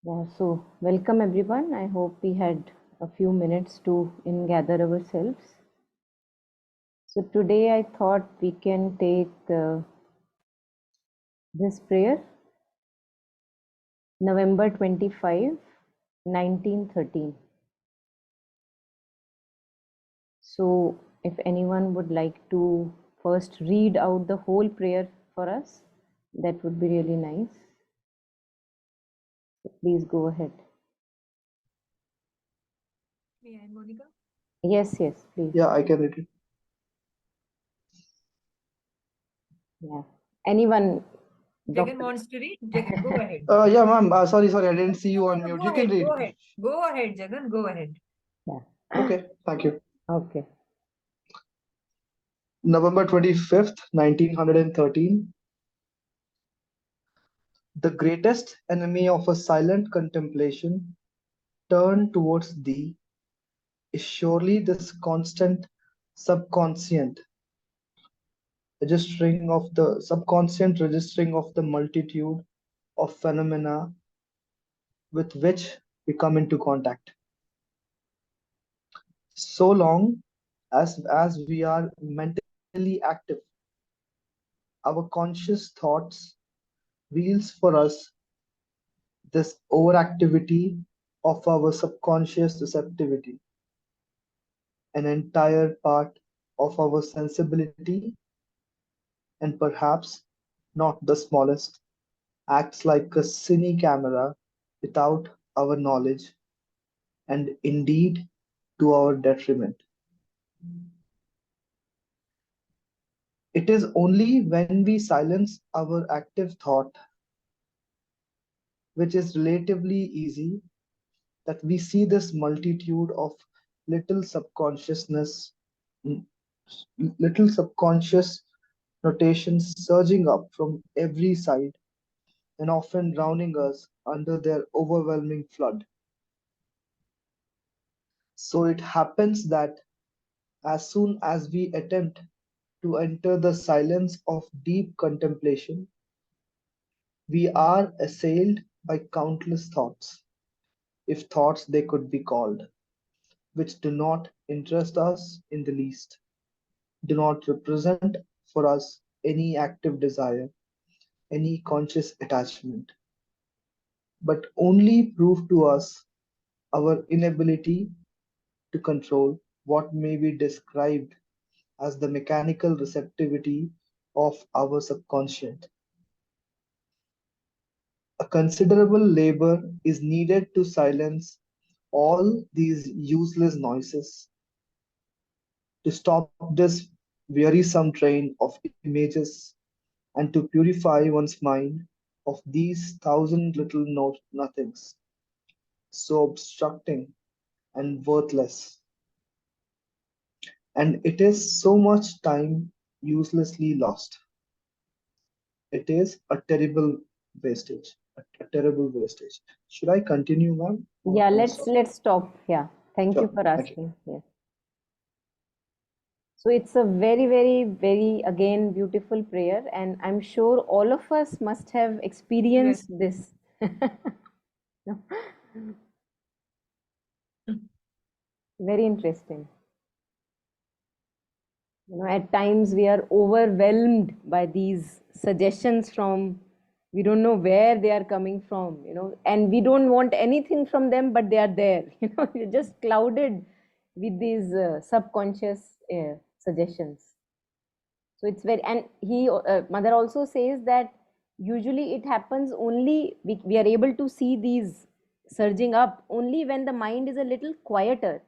Yeah, so welcome everyone. I hope we had a few minutes to gather ourselves. So today I thought we can take this prayer, November 25, 1913. So if anyone would like to first read out the whole prayer for us, that would be really nice. So please go ahead. May I, Monica? Yes, please. Yeah, I can read it. Yeah. Anyone? Jagan wants to read. Jagan, go ahead. Yeah, ma'am. Sorry, I didn't see you on mute. Go You can ahead. read. Go ahead. Go ahead, Jagan. Go ahead. Yeah. Okay, thank you. Okay. November 25th, 1913. The greatest enemy of a silent contemplation turned towards thee is surely this constant subconscient registering of the multitude of phenomena with which we come into contact. So long as we are mentally active, our conscious thoughts reveals for us this overactivity of our subconscious receptivity, an entire part of our sensibility, and perhaps not the smallest, acts like a cine-camera without our knowledge, and indeed to our detriment. It is only when we silence our active thought, which is relatively easy, that we see this multitude of little subconsciousness, little subconscious notations surging up from every side and often drowning us under their overwhelming flood. So it happens that as soon as we attempt to enter the silence of deep contemplation, we are assailed by countless thoughts, if thoughts they could be called, which do not interest us in the least, do not represent for us any active desire, any conscious attachment, but only prove to us our inability to control what may be described as the mechanical receptivity of our subconscient. A considerable labor is needed to silence all these useless noises, to stop this wearisome train of images, and to purify one's mind of these thousand little nothings, so obstructing and worthless. And it is so much time uselessly lost. It is a terrible wastage. A terrible wastage. Should I continue, ma'am? Yeah, Or let's stop. Yeah. Thank you sure. for Thank you. asking. Yes. So it's a very again beautiful prayer, and I'm sure all of us must have Yes. experienced this. Very interesting. At times we are overwhelmed by these suggestions from, we don't know where they are coming from, and we don't want anything from them, but they are there. We're just clouded with these subconscious suggestions. So it's very, and mother also says that usually it happens only, we are able to see these surging up only when the mind is a little quieter,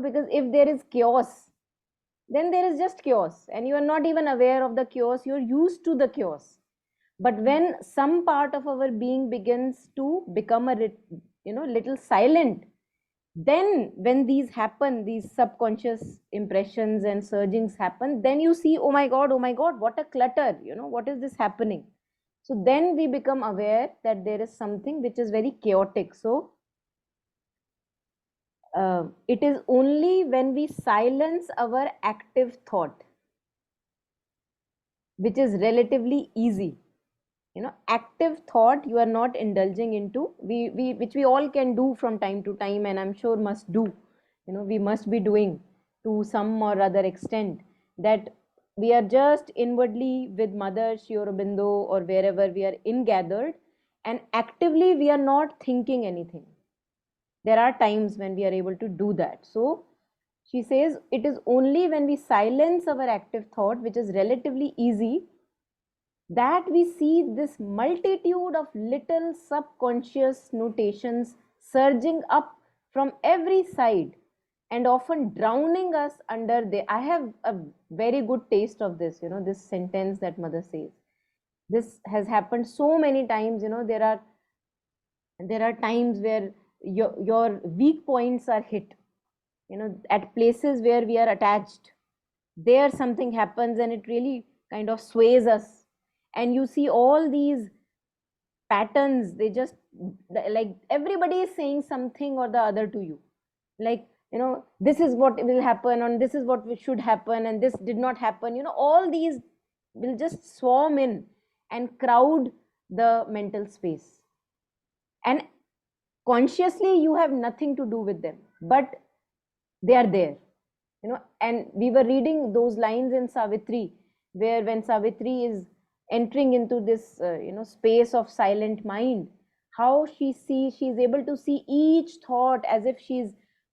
because if there is chaos, then there is just chaos and you are not even aware of the chaos, you're used to the chaos. But when some part of our being begins to become little silent, then when these happen, these subconscious impressions and surgings happen, then you see, oh my god, what a clutter, what is this happening. So then we become aware that there is something which is very chaotic. So it is only when we silence our active thought, which is relatively easy, Active thought you are not indulging into, which we all can do from time to time, and I'm sure must do, we must be doing to some or other extent, that we are just inwardly with Mother Sri Aurobindo or wherever we are ingathered, and actively we are not thinking anything. There are times when we are able to do that. So she says it is only when we silence our active thought, which is relatively easy, that we see this multitude of little subconscious notations surging up from every side and often drowning us under the. I have a very good taste of this, this sentence that Mother says. This has happened so many times. There are times where your weak points are hit, at places where we are attached. There something happens and it really kind of sways us, and you see all these patterns. They just, like, everybody is saying something or the other to you, like, this is what will happen, and this is what should happen, and this did not happen. All these will just swarm in and crowd the mental space, and consciously you have nothing to do with them, but they are there. And we were reading those lines in Savitri, where when Savitri is entering into this space of silent mind, how she's able to see each thought as if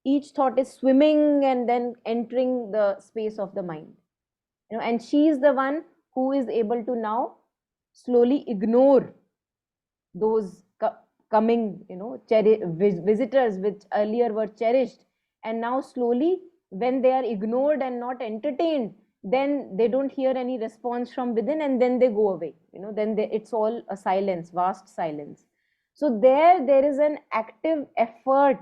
each thought is swimming and then entering the space of the mind. And she is the one who is able to now slowly ignore those coming, visitors which earlier were cherished, and now slowly, when they are ignored and not entertained, then they don't hear any response from within, and then they go away. Then it's all a silence, vast silence. So there is an active effort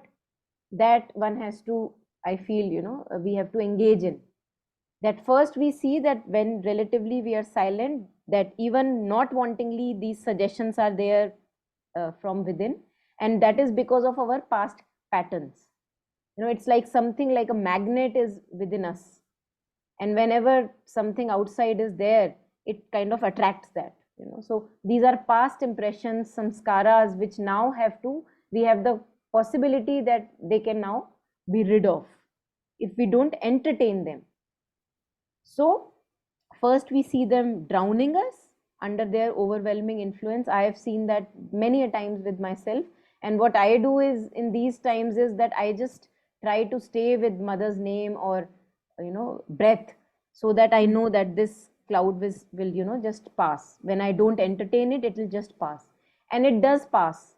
that one has to, I feel, we have to engage in. That first we see that when relatively we are silent, that even not wantingly these suggestions are there from within, and that is because of our past patterns. It's like something like a magnet is within us, and whenever something outside is there, it kind of attracts that. So these are past impressions, samskaras, which now we have the possibility that they can now be rid of if we don't entertain them. So first we see them drowning us under their overwhelming influence. I have seen that many a times with myself, and what I do is in these times is that I just try to stay with Mother's name or breath, so that I know that this cloud will just pass. When I don't entertain it, it will just pass, and it does pass.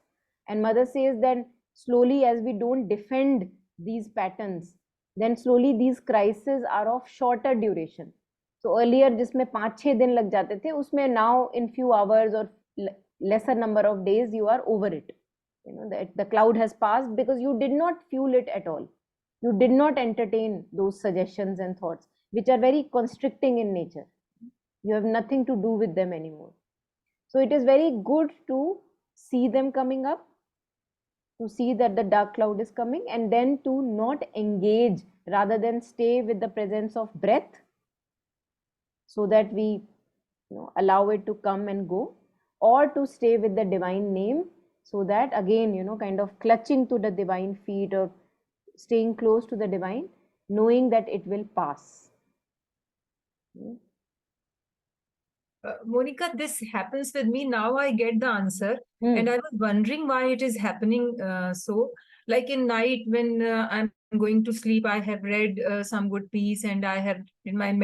And Mother says that slowly, as we don't defend these patterns, then slowly these crises are of shorter duration. So earlier जिसमें 5-6 दिन लग जाते थे, उसमें now in few hours or lesser number of days you are over it. That the cloud has passed because you did not fuel it at all. You did not entertain those suggestions and thoughts, which are very constricting in nature. You have nothing to do with them anymore. So it is very good to see them coming up, to see that the dark cloud is coming, and then to not engage, rather than stay with the presence of breath, so that we allow it to come and go, or to stay with the divine name, so that again kind of clutching to the divine feet, or staying close to the divine, knowing that it will pass. Monica, this happens with me. Now I get the answer. And I was wondering why it is happening so. Like in night when I'm going to sleep, I have read some good piece, and I have in my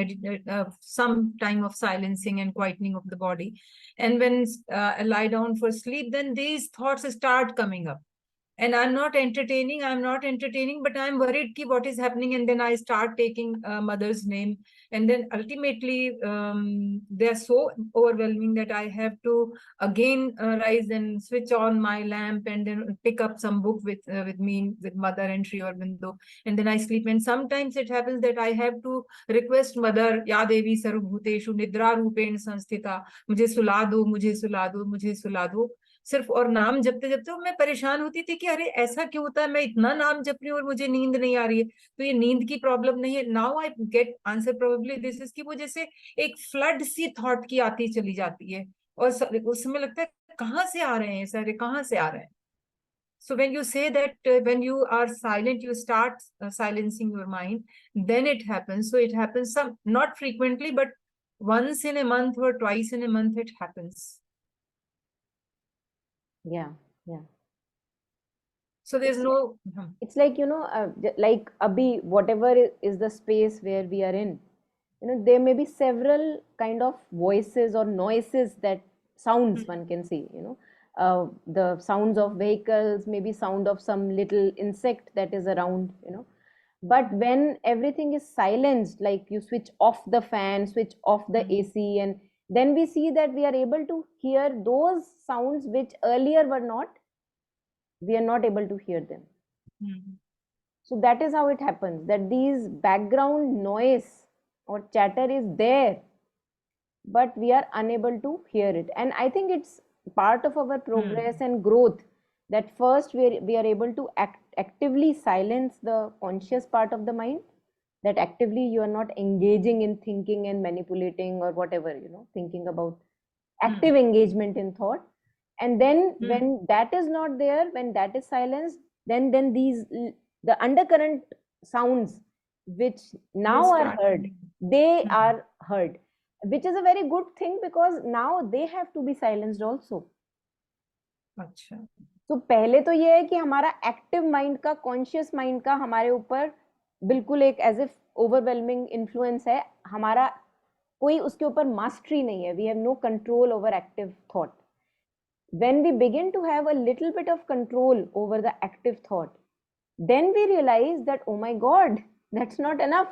some time of silencing and quietening of the body. And when I lie down for sleep, then these thoughts start coming up. And I'm not entertaining, but I'm worried ki what is happening. And then I start taking Mother's name. And then ultimately, they're so overwhelming that I have to again rise and switch on my lamp, and then pick up some book with me, with Mother and Sri Aurobindo. And then I sleep. And sometimes it happens that I have to request Mother, Ya Devi Sarvabhuteshu Nidra Rupen Sanstita, मुझे सुला दो, मुझे सुला दो, मुझे सुला दो. सिर्फ और नाम जपते जपते मैं परेशान होती थी कि अरे ऐसा क्यों होता है, मैं इतना नाम जप रही हूँ और मुझे नींद नहीं आ रही है. तो ये नींद की प्रॉब्लम नहीं है. Now I get answer, probably this is की वजह से एक फ्लड सी थॉट की आती चली जाती है. और उस समय लगता है कहाँ से आ रहे हैं सारे, कहाँ से आ रहे हैं. So when you say that when you are silent, you start silencing your mind, then it happens. So it happens some not frequently, but once in a month or twice in a month it happens. Yeah, yeah. So there's It's no. it's like, like abhi, whatever is the space where we are in, there may be several kind of voices or noises, that sounds one can see, the sounds of vehicles, maybe sound of some little insect that is around, but when everything is silenced, like you switch off the fan, switch off the AC, and then we see that we are able to hear those sounds which earlier were not, we are not able to hear them. So that is how it happens, that these background noise or chatter is there, but we are unable to hear it. And I think it's part of our progress and growth, that first we are able to actively silence the conscious part of the mind, that actively you are not engaging in thinking and manipulating or whatever, thinking about active engagement in thought. And then when that is not there, when that is silenced, then these the undercurrent sounds which now are heard, they are heard, which is a very good thing, because now they have to be silenced also. अच्छा. तो पहले तो ये है कि हमारा active mind का, conscious mind का हमारे ऊपर बिल्कुल एक एज इफ ओवरवेलमिंग इन्फ्लुएंस है, हमारा कोई उसके ऊपर मास्टरी नहीं है, we have no control over active thought. When we begin to have a little bit of control over the active thought, then we realize that, oh my God, that's not enough,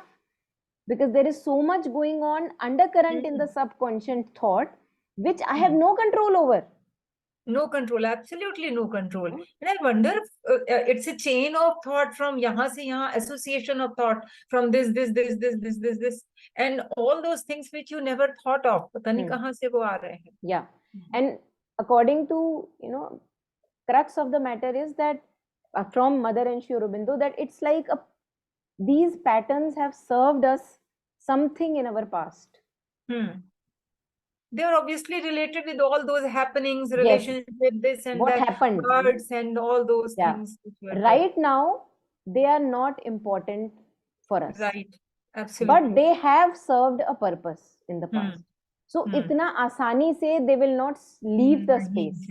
because there is so much going on undercurrent in the subconscious thought, which I have no control over. No control, absolutely no control. And I wonder if it's a chain of thought from yahan se yahan, association of thought from this, and all those things which you never thought of. Pata nahi kahan se wo aa rahe hain. Yeah. And according to, crux of the matter is that from Mother and Sri Aurobindo, that it's like these patterns have served us something in our past. They are obviously related with all those happenings, Yes. relations with this and What that, happened? words and all those Yeah. things which were there. Right now, they are not important for us. Right. Absolutely. But they have served a purpose in the past. So itna asani se they will not leave the space.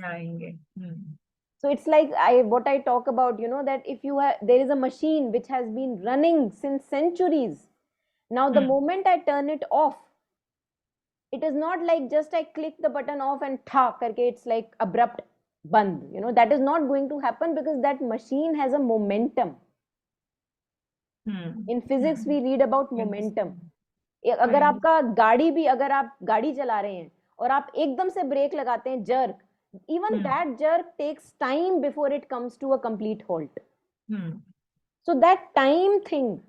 So it's like what I talk about, that if you have, there is a machine which has been running since centuries. Now the moment I turn it off, it is not like just I click the button off and tha karke, it's like abrupt band. That is not going to happen, because that machine has a momentum. In physics we read about momentum. अगर आपका गाड़ी भी, अगर आप गाड़ी चला रहे हैं और आप एकदम से ब्रेक लगाते हैं, jerk, even that jerk takes time before it comes to a complete halt. So that time thing,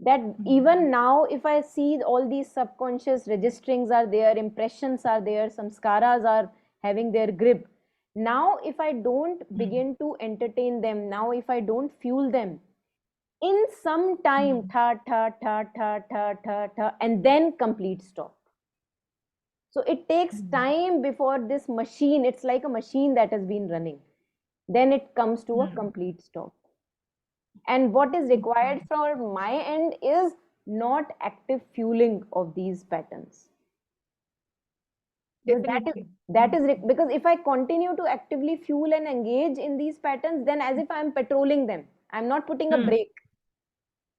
that even now if I see all these subconscious registerings are there, impressions are there, samskaras are having their grip, now if I don't begin to entertain them, now if I don't fuel them, in some time, and then complete stop. So it takes time before this machine, it's like a machine that has been running, then it comes to a complete stop. And what is required from my end is not active fueling of these patterns. That is because if I continue to actively fuel and engage in these patterns, then as if I'm patrolling them, I'm not putting a brake.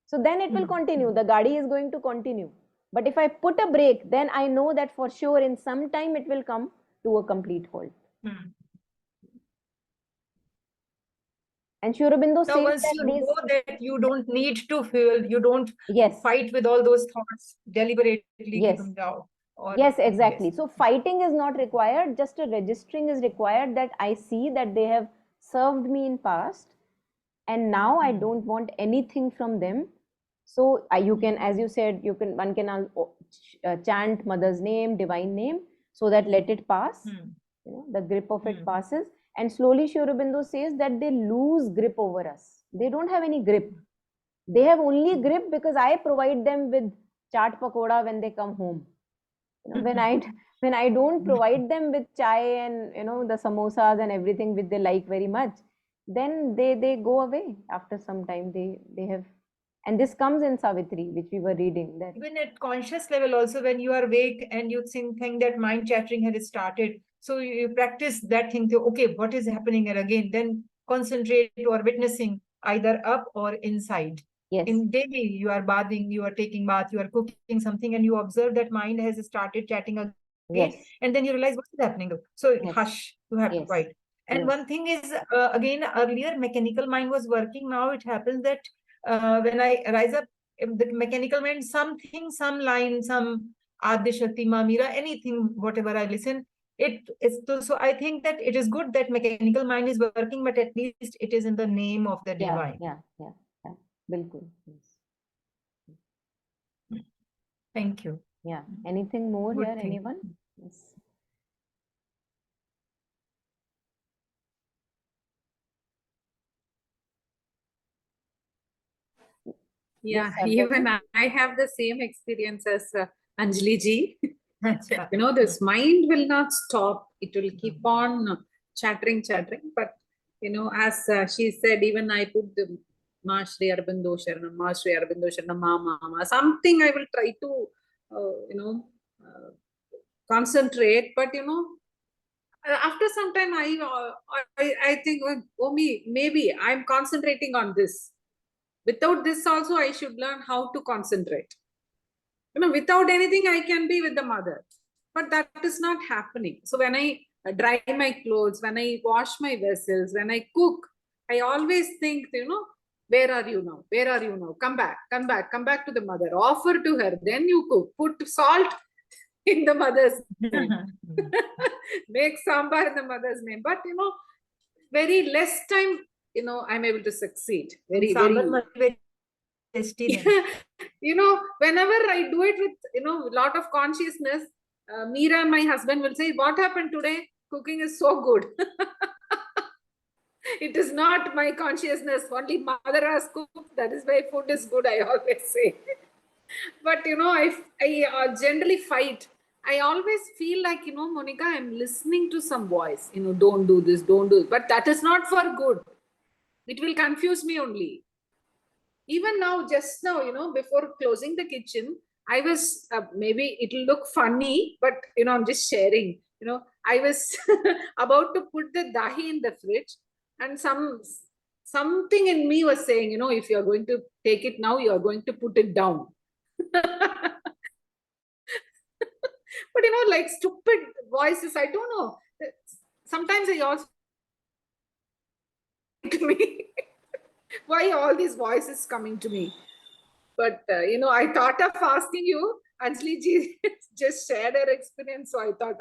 So then it will continue. The gadi is going to continue. But if I put a brake, then I know that for sure in some time it will come to a complete halt. And Sri Aurobindo says once that you know that you don't need to feel, you don't fight with all those thoughts deliberately. Yes. Yes, exactly. So fighting is not required. Just a registering is required, that I see that they have served me in past, and now I don't want anything from them. So you can, as you said, one can chant Mother's name, divine name, so that let it pass. The grip of it passes, and slowly Sri Aurobindo says that they lose grip over us. They don't have any grip. They have only grip because I provide them with chaat pakoda when they come home. When When I don't provide them with chai and the samosas and everything which they like very much, then they go away after some time. They have, and this comes in Savitri, which we were reading. That even at conscious level also, when you are awake and you think that mind chattering has started, so you practice that thing to, okay, what is happening here again? Then concentrate or witnessing either up or inside. yes, In daily, you are bathing, you are taking bath, you are cooking something, and you observe that mind has started chatting again, yes, and then you realize what is happening. So yes, hush, you have to yes, quiet. And yes, one thing is, again, earlier mechanical mind was working. Now it happens that when I rise up, the mechanical mind, something, some line, some Adi Shakti, Mamira, anything, whatever I listen, it is so I think that it is good that mechanical mind is working, but at least it is in the name of the yeah, divine. yeah, yeah, yeah, bilkul, yes. Thank you. Yeah. Anything more Good here? thing. Anyone? Yes. Yeah, Yes, Sarda even ji? I have the same experience as Anjali ji. Acha. This mind will not stop. It will keep on chattering. But, as she said, even I put the Ma Shri Aurobindo Sharanam, Ma Shri Aurobindo Sharanam, Mama. Something I will try to, uh, concentrate. But, after some time, I think, oh, maybe I'm concentrating on this. Without this also, I should learn how to concentrate. Without anything, I can be with the mother. But that is not happening. So when I dry my clothes, when I wash my vessels, when I cook, I always think, where are you now? Where are you now? Come back, come back, come back to the mother. Offer to her. Then you cook. Put salt in the mother's name. Make sambar in the mother's name. But, very less time, I'm able to succeed. Very, very tasty then. Whenever I do it with, a lot of consciousness, Meera and my husband will say, what happened today? Cooking is so good. It is not my consciousness. Only mother has cooked. That is why food is good, I always say. But, I generally fight. I always feel like, Monica, I'm listening to some voice, don't do this, don't do it. But that is not for good. It will confuse me only. Even now, just now, before closing the kitchen, I was, maybe it'll look funny, but, I'm just sharing, I was about to put the dahi in the fridge, and something in me was saying, if you're going to take it now, you're going to put it down. But, like stupid voices, I don't know. Sometimes I also to me, why all these voices coming to me? But, I thought of asking you. Anjali ji just shared her experience, so I thought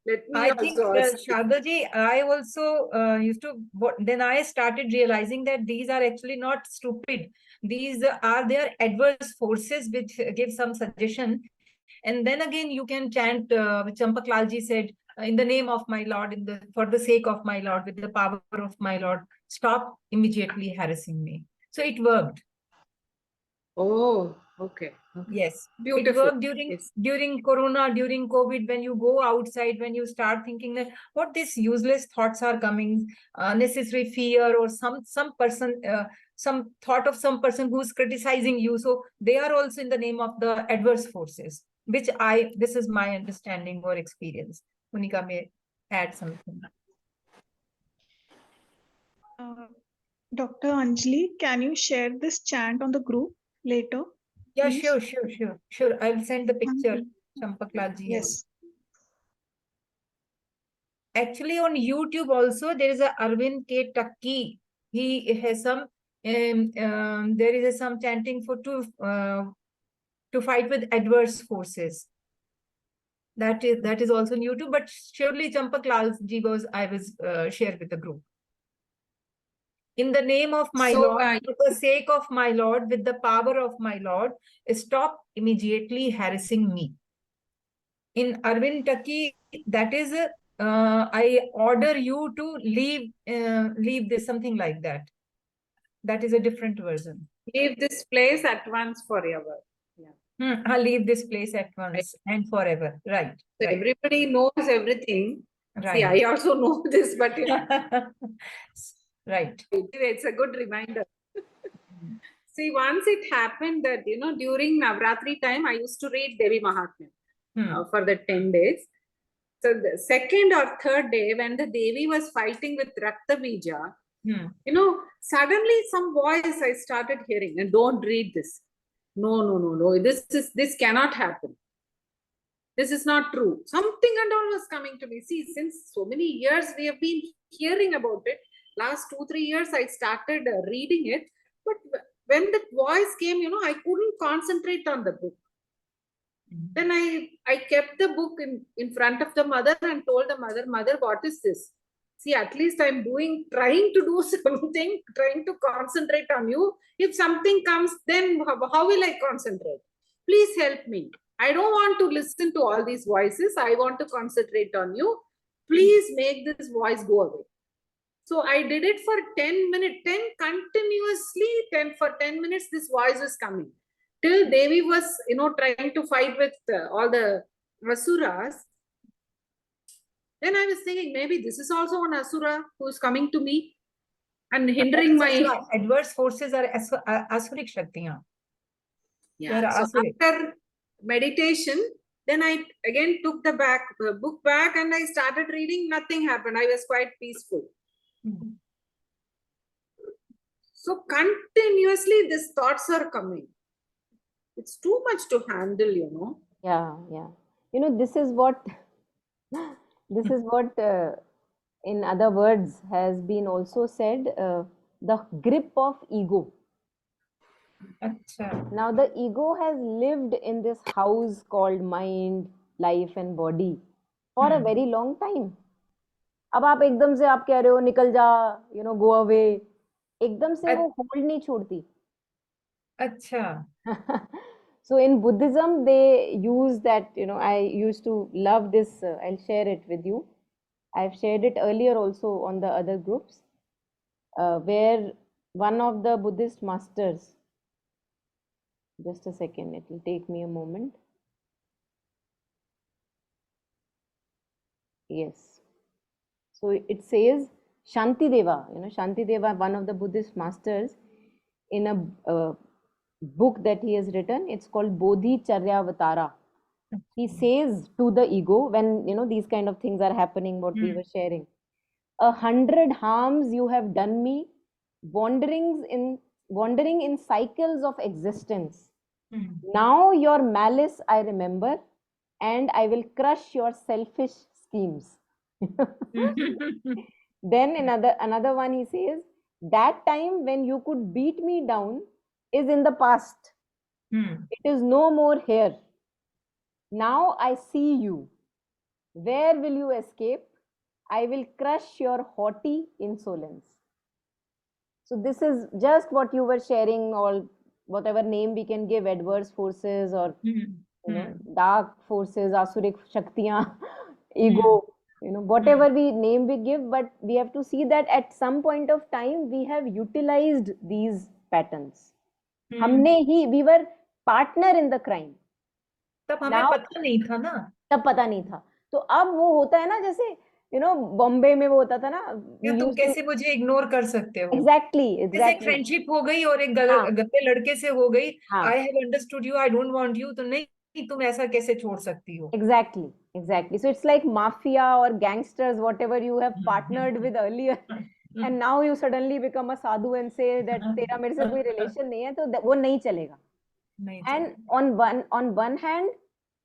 let me I think, also ask. Sharda ji, I also used to, then I started realizing that these are actually not stupid. These are their adverse forces which give some suggestion. And then again, you can chant, which Champaklal ji said, in the name of my Lord, for the sake of my Lord, with the power of my Lord, stop immediately harassing me. So it worked. Oh, okay. Yes, beautiful. It worked during Corona, during COVID, when you go outside, when you start thinking that what these useless thoughts are coming, unnecessary fear, or some person, some thought of some person who's criticizing you. So they are also in the name of the adverse forces, which this is my understanding or experience. Monica may add something. Dr. Anjali, can you share this chant on the group later? Yeah, please? sure. I'll send the picture, you. Champaklal ji. Yes. Actually, on YouTube also, there is a Arvind K. Takki. He has some, there is some chanting to fight with adverse forces. That is also on YouTube, but surely Champaklal ji I was shared with the group. In the name of my Lord, for the sake of my Lord, with the power of my Lord, stop immediately harassing me. In Arvind Takki, that is, I order you to leave this, something like that. That is a different version. Leave this place at once forever. Yeah. I'll leave this place at once and forever. Right. So Right. everybody knows everything. See, Right. I also know this, but Right. it's a good reminder. See, once it happened that, during Navratri time, I used to read Devi Mahatmya for the 10 days. So the second or third day, when the Devi was fighting with Rakta Bija, suddenly some voice I started hearing, and don't read this. No. This cannot happen. This is not true. Something and all was coming to me. See, since so many years we have been hearing about it. Last 2-3 years I started reading it, but when the voice came, I couldn't concentrate on the book. Then I kept the book in front of the mother and told the mother, what is this? See, at least I'm trying to do something, trying to concentrate on you. If something comes, then how will I concentrate? Please help me. I don't want to listen to all these voices. I want to concentrate on you. Please make this voice go away. So I did it for 10 minutes, 10 minutes, this voice was coming. Till Devi was, trying to fight with all the Asuras. Then I was thinking, maybe this is also an Asura who is coming to me and hindering my... Adverse forces are Asuric Shaktiyan. Yeah. So after meditation, then I again took the book back and I started reading. Nothing happened. I was quite peaceful. So continuously these thoughts are coming. It's too much to handle. Yeah. This is what in other words has been also said, the grip of ego. Achha. Now the ego has lived in this house called mind, life and body for a very long time. अब आप एकदम से आप कह रहे हो निकल जा, go away, एकदम से वो hold नहीं छोड़ती. अच्छा. So in Buddhism, they use that, I used to love this, I'll share it with you. I've shared it earlier also on the other groups, where one of the Buddhist masters, just a second, it will take me a moment. Yes. So it says Shantideva, Shantideva, one of the Buddhist masters, in a book that he has written, it's called Bodhi Charyavatara. He says to the ego, when these kind of things are happening, what we were sharing, 100 harms you have done me, wandering in cycles of existence. Now your malice I remember, and I will crush your selfish schemes. Then another one, he says, that time when you could beat me down is in the past. It is no more here. Now I see you. Where will you escape? I will crush your haughty insolence. So this is just what you were sharing, or whatever name we can give, adverse forces or dark forces, asuric shaktiyan, ego, whatever name we give, but we have to see that at some point of time we have utilized these patterns. We were partner in the crime. तब हमें पता नहीं था ना. तब पता नहीं था. तो अब वो होता है ना, जैसे बॉम्बे में वो होता था ना, तुम कैसे मुझे इग्नोर कर सकते हो. एग्जैक्टली जैसे फ्रेंडशिप हो गई और एक गंदे लड़के से हो गई. I have understood you, I don't want you, तो नहीं, तुम ऐसा कैसे छोड़ सकती हो. Exactly. So it's like mafia or gangsters, whatever you have partnered with earlier, and now you suddenly become a sadhu and say that तेरा मेरे से कोई relation नहीं है, तो वो नहीं चलेगा. And on one hand,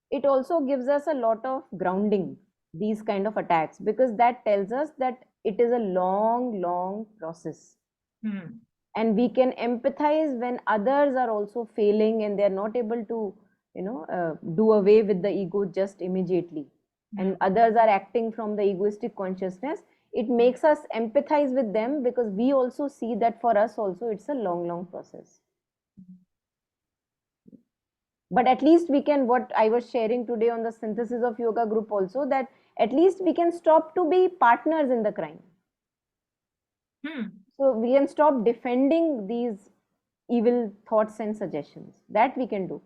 it also gives us a lot of grounding, these kind of attacks, because that tells us that it is a long process. And we can empathize when others are also failing and they're not able to do away with the ego just immediately, and others are acting from the egoistic consciousness. It makes us empathize with them, because we also see that for us also it's a long process. But at least we can, what I was sharing today on the synthesis of yoga group also, that at least we can stop to be partners in the crime. So we can stop defending these evil thoughts and suggestions. That we can do.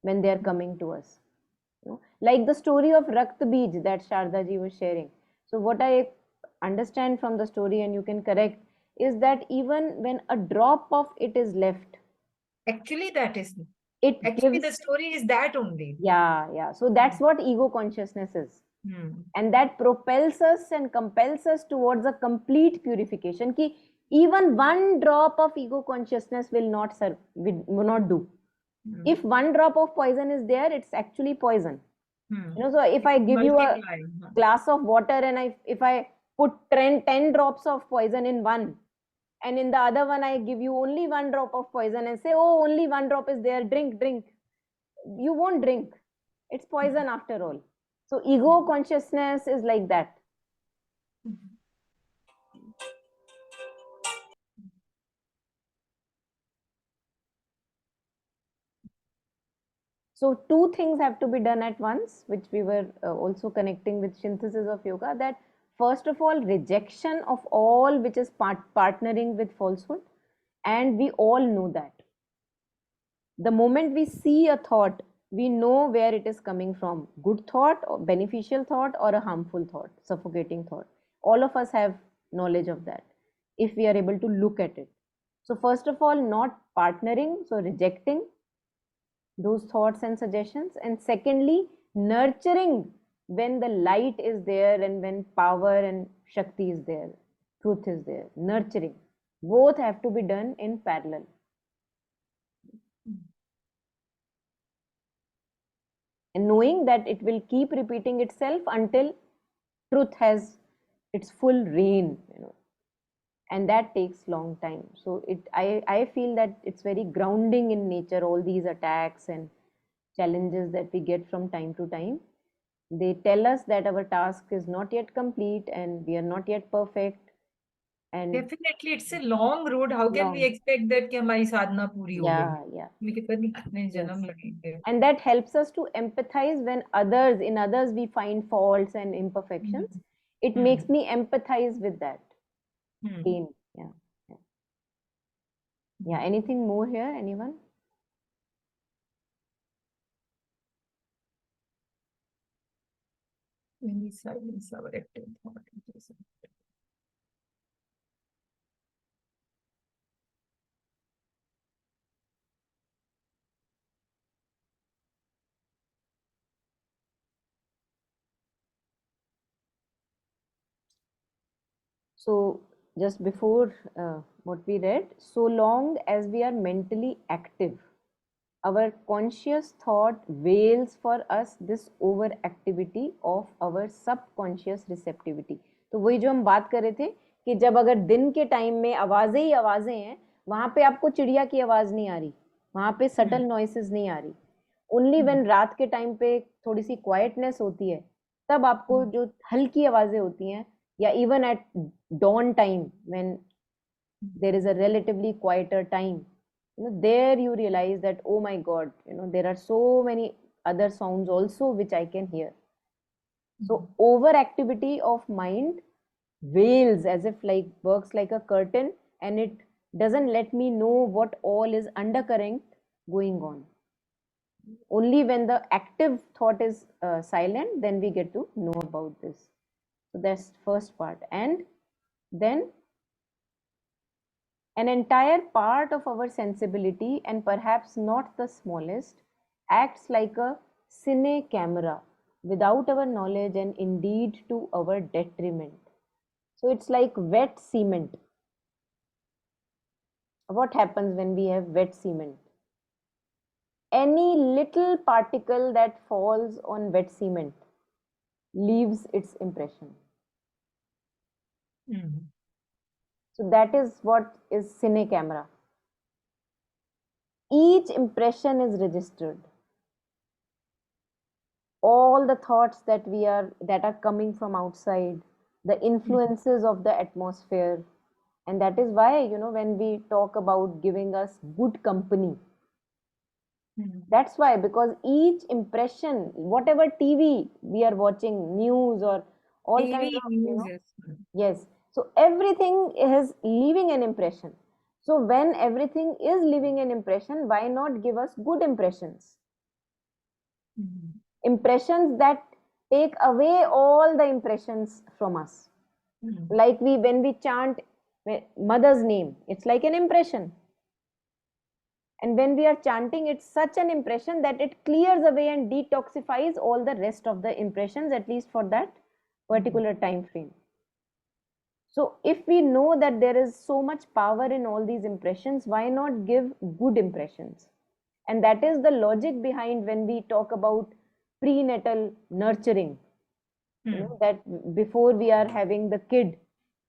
when they are coming to us. Like the story of Rakt Beej that Sharda ji was sharing. So what I understand from the story, and you can correct, is that even when a drop of it is left, Actually, that is. it Actually, the gives. story is that only. Yeah. So that's what ego consciousness is. And that propels us and compels us towards a complete purification. Ki even one drop of ego consciousness will not serve, will not do. If one drop of poison is there, it's actually poison. So if I give you a glass of water and if I put 10 drops of poison in one, and in the other one I give you only one drop of poison and say, oh, only one drop is there, drink, you won't drink. It's poison after all. So ego consciousness is like that. So two things have to be done at once, which we were also connecting with synthesis of yoga, that first of all, rejection of all which is partnering with falsehood. And we all know that. The moment we see a thought, we know where it is coming from. Good thought, or beneficial thought, or a harmful thought, suffocating thought. All of us have knowledge of that if we are able to look at it. So first of all, not partnering, so rejecting those thoughts and suggestions. And secondly, nurturing when the light is there and when power and Shakti is there, truth is there. Nurturing. Both have to be done in parallel. And knowing that it will keep repeating itself until truth has its full reign, and that takes long time. So I feel that it's very grounding in nature, all these attacks and challenges that we get from time to time. They tell us that our task is not yet complete and we are not yet perfect. And definitely it's a long road. How can we expect that कि हमारी साधना पूरी हो गई? Yeah. लगेंगे. And that helps us to empathize when in others we find faults and imperfections. It makes me empathize with that pain. Yeah. Anything more here? Anyone? When we silence our active thought. So just before what we read, so long as we are mentally active, our conscious thought veils for us this overactivity of our subconscious receptivity. तो वही जो हम बात कर रहे थे कि जब अगर दिन के टाइम में आवाजें ही आवाजें हैं, वहां पे आपको चिड़िया की आवाज नहीं आ रही, वहां पे सटल नॉइसेस नहीं आ रही. ओनली व्हेन रात के टाइम पे थोड़ी सी क्वाइटनेस होती है, तब आपको जो हल्की आवाजें होती हैं, या even at dawn time when there is a relatively quieter time, there you realize that, oh my god, there are so many other sounds also which I can hear. So overactivity of mind veils, as if like works like a curtain, and it doesn't let me know what all is undercurrent going on. Only when the active thought is silent, then we get to know about this. So that's first part. And then an entire part of our sensibility, and perhaps not the smallest, acts like a cine-camera without our knowledge and indeed to our detriment. So it's like wet cement. What happens when we have wet cement? Any little particle that falls on wet cement leaves its impression. So that is what is cine-camera. Each impression is registered. All the thoughts that are coming from outside, the influences of the atmosphere. And that is why, when we talk about giving us good company, that's why, because each impression, whatever TV we are watching, news or all TV kinds of, news, yes. So everything is leaving an impression. So when everything is leaving an impression, why not give us good impressions? Impressions that take away all the impressions from us. Like when we chant mother's name, it's like an impression. And when we are chanting, it's such an impression that it clears away and detoxifies all the rest of the impressions, at least for that particular time frame. So if we know that there is so much power in all these impressions, why not give good impressions? And that is the logic behind when we talk about prenatal nurturing. You know, that before we are having the kid,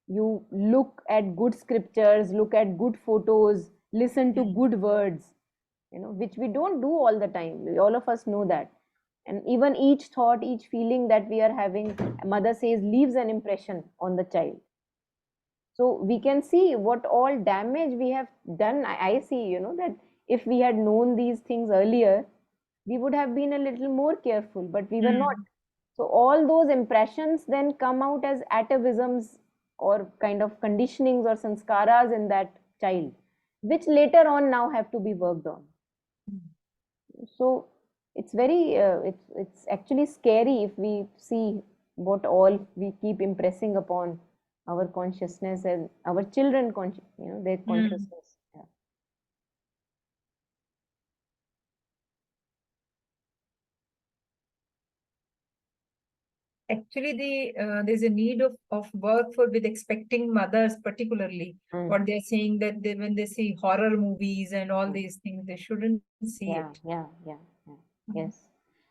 you look at good scriptures, look at good photos, listen to good words, you know, which we don't do all the time. All of us know that. And even each thought, each feeling that we are having, mother says, leaves an impression on the child. So we can see what all damage we have done. I see, you know, that if we had known these things earlier, we would have been a little more careful, but we were not. So all those impressions then come out as atavisms or kind of conditionings or sanskaras in that child, which later on now have to be worked on. So it's very, it's actually scary if we see what all we keep impressing upon our consciousness and our children, you know, their consciousness. Yeah. Actually, there's a need of work for with expecting mothers, particularly what they're saying that when they see horror movies and all these things, they shouldn't see Yeah, it. yeah, yeah, yeah. Yes.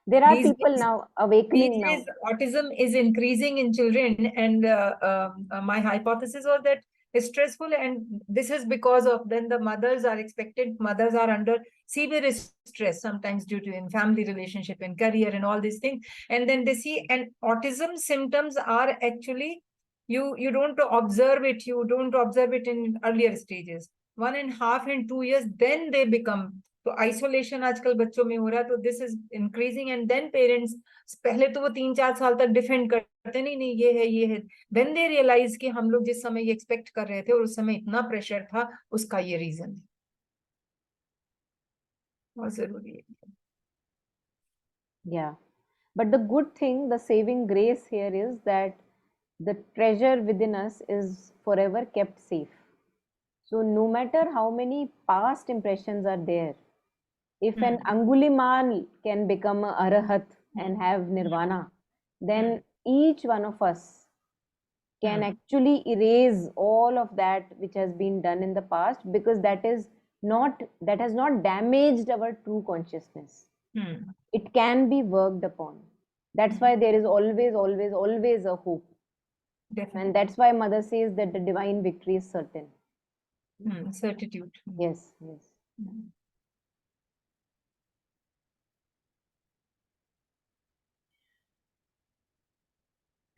There are These people days, now awakening these now. days, autism is increasing in children, and my hypothesis was that it's stressful, and this is because of then the mothers are under severe stress, sometimes due to in family relationship and career and all these things, and then they see, and autism symptoms are actually you don't observe it, in earlier stages, 1.5 and 2 years, then they become. तो isolation आजकल बच्चों में हो रहा है, तो this is increasing, and then parents पहले तो वो 3-4 साल तक डिफेंड करते, नहीं नहीं ये है, देन दे रियलाइज कि हम लोग जिस समय ये एक्सपेक्ट कर रहे थे और उस समय इतना प्रेशर था, उसका ये रीजन है। बहुत जरूरी है। Yeah, but the good thing, the saving grace here is that the treasure within us is forever kept safe. So no matter how many past impressions are there, if an Angulimal can become a Arahat and have nirvana, then each one of us can actually erase all of that which has been done in the past, because that has not damaged our true consciousness. It can be worked upon. That's why there is always, always, always a hope. Definitely. And that's why mother says that the divine victory is certain. Certitude. Yes, yes.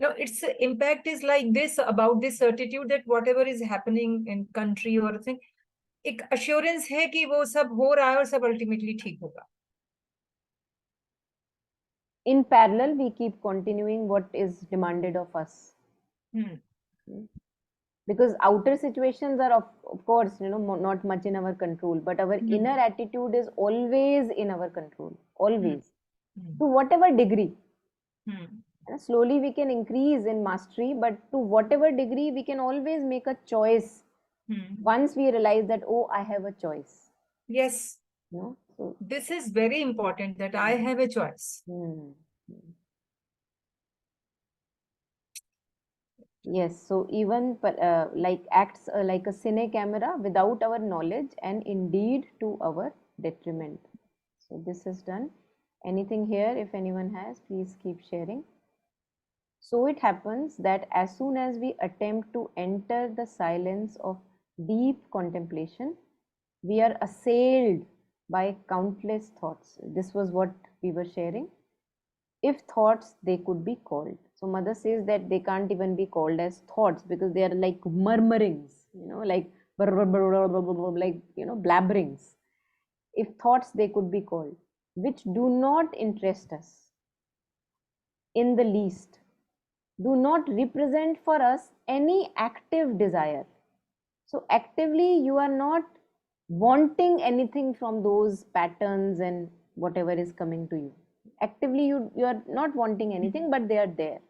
No, its impact is like this, about this certitude that whatever is happening in country or thing, एक assurance है कि वो सब हो रहा है और सब ultimately ठीक होगा. In parallel, we keep continuing what is demanded of us. Because outer situations are of course, you know, not much in our control, but our inner attitude is always in our control, always, to whatever degree. And slowly we can increase in mastery, but to whatever degree we can always make a choice once we realize that, oh, I have a choice. Yes. No? So, this is very important, that I have a choice. Yes, so even like acts like a cine-camera without our knowledge and indeed to our detriment. So this is done. Anything here, if anyone has, please keep sharing. So it happens that as soon as we attempt to enter the silence of deep contemplation, we are assailed by countless thoughts. This was what we were sharing. If thoughts, they could be called. So mother says that they can't even be called as thoughts, because they are like murmurings, you know, like like, you know, blabberings. If thoughts, they could be called, which do not interest us in the least, do not represent for us any active desire. So actively you are not wanting anything from those patterns and whatever is coming to you. Actively you are not wanting anything, but they are there.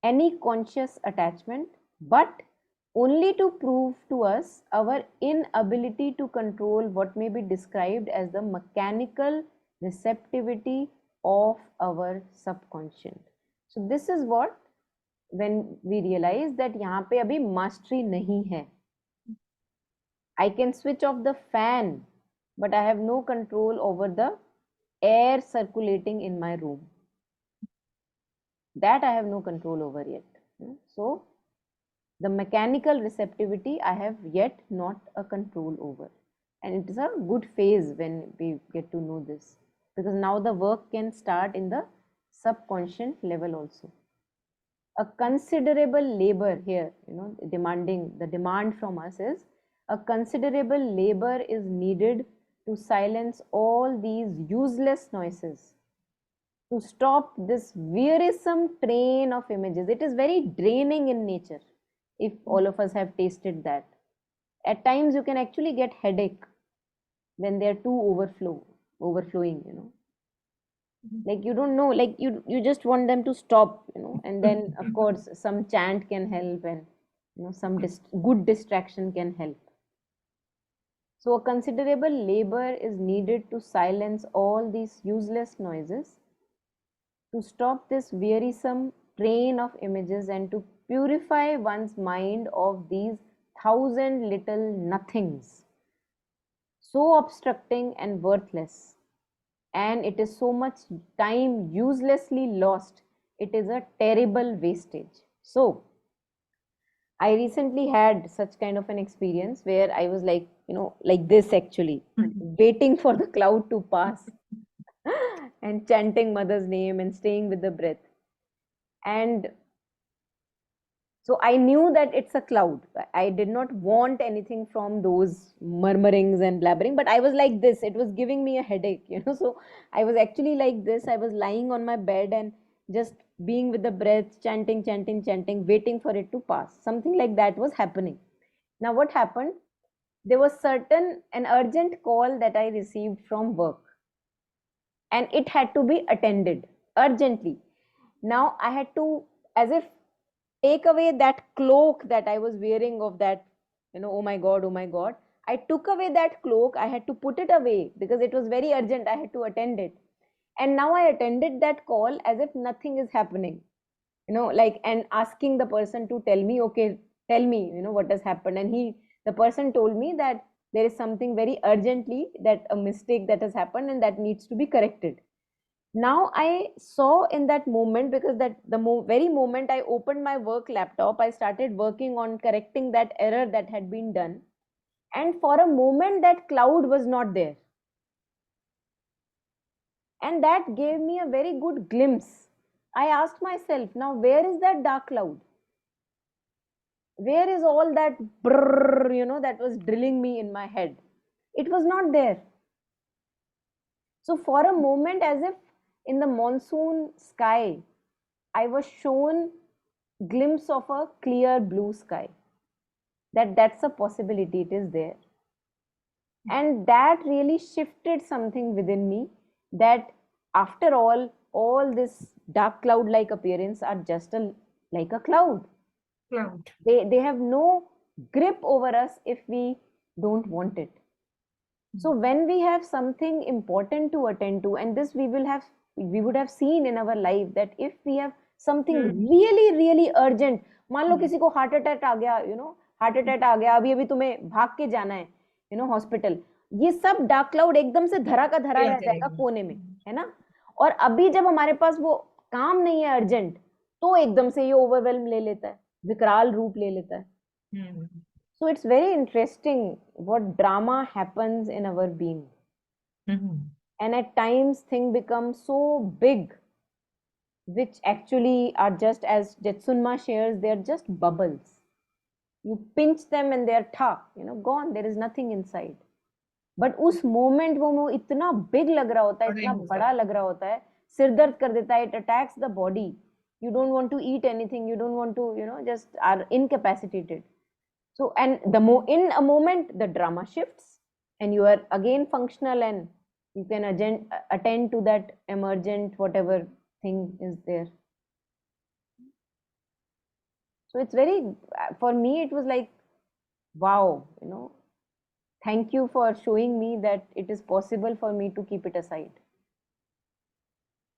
Any conscious attachment, but only to prove to us our inability to control what may be described as the mechanical receptivity of our subconscient. So this is what, when we realize that यहाँ पे अभी mastery नहीं है. I can switch off the fan, but I have no control over the air circulating in my room. That I have no control over yet. So the mechanical receptivity I have yet not a control over. And it is a good phase when we get to know this, because now the work can start in the subconscious level also. A considerable labor here, the demand from us is a considerable labor is needed to silence all these useless noises, to stop this wearisome train of images. It is very draining in nature, if all of us have tasted that. At times you can actually get headache when they are too overflowing. Like you don't know, like you just want them to stop, and then of course some chant can help, and some good distraction can help. So a considerable labor is needed to silence all these useless noises, to stop this wearisome train of images, and to purify one's mind of these 1,000 little nothings, so obstructing and worthless. And it is so much time uselessly lost. It is a terrible wastage. So I recently had such kind of an experience where I was like, like this actually, waiting for the cloud to pass and chanting mother's name and staying with the breath. And so I knew that it's a cloud. I did not want anything from those murmurings and blabbering, but I was like this. It was giving me a headache, So I was actually like this. I was lying on my bed and just being with the breath, chanting, waiting for it to pass. Something like that was happening. Now what happened? There was an urgent call that I received from work, and it had to be attended urgently. Now I had to, as if, take away that cloak that I was wearing of that, oh my God, oh my God. I took away that cloak. I had to put it away because it was very urgent. I had to attend it. And now I attended that call as if nothing is happening, and asking the person to tell me, okay, tell me, what has happened. And the person told me that there is something very urgently, that a mistake that has happened and that needs to be corrected. Now I saw in that moment, because that very moment I opened my work laptop, I started working on correcting that error that had been done. And for a moment that cloud was not there. And that gave me a very good glimpse. I asked myself, now where is that dark cloud? Where is all that brrr, that was drilling me in my head? It was not there. So for a moment, as if in the monsoon sky, I was shown glimpse of a clear blue sky. That's a possibility, it is there. And that really shifted something within me, that after all this dark cloud-like appearance are just like a cloud. They have no grip over us if we don't want it. So when we have something important to attend to, and this we would have seen in our life, that if we have something really really urgent, मान लो किसी को heart attack आ गया, heart attack आ गया, अभी तुम्हें भाग के जाना है, हॉस्पिटल, ये सब डार्क क्लाउड एकदम से धरा का धरा रह जाएगा कोने में, है ना. और अभी जब हमारे पास वो काम नहीं है अर्जेंट, तो एकदम से ये ओवरवेल्म ले लेता है, विकराल रूप ले लेता है. So it's very interesting what drama happens in our being. And at times things become so big, which actually are just, as Jetsunma shares, they're just bubbles. You pinch them and they're gone. There is nothing inside. But उस moment वो इतना big लग रहा होता है, इतना बड़ा लग रहा होता है, सिर दर्द कर देता है, it attacks the body. You don't want to eat anything. You don't want to, just are incapacitated. So, and in a moment, the drama shifts and you are again functional and You can attend to that emergent whatever thing is there. So it's very, for me, it was like, wow, thank you for showing me that it is possible for me to keep it aside.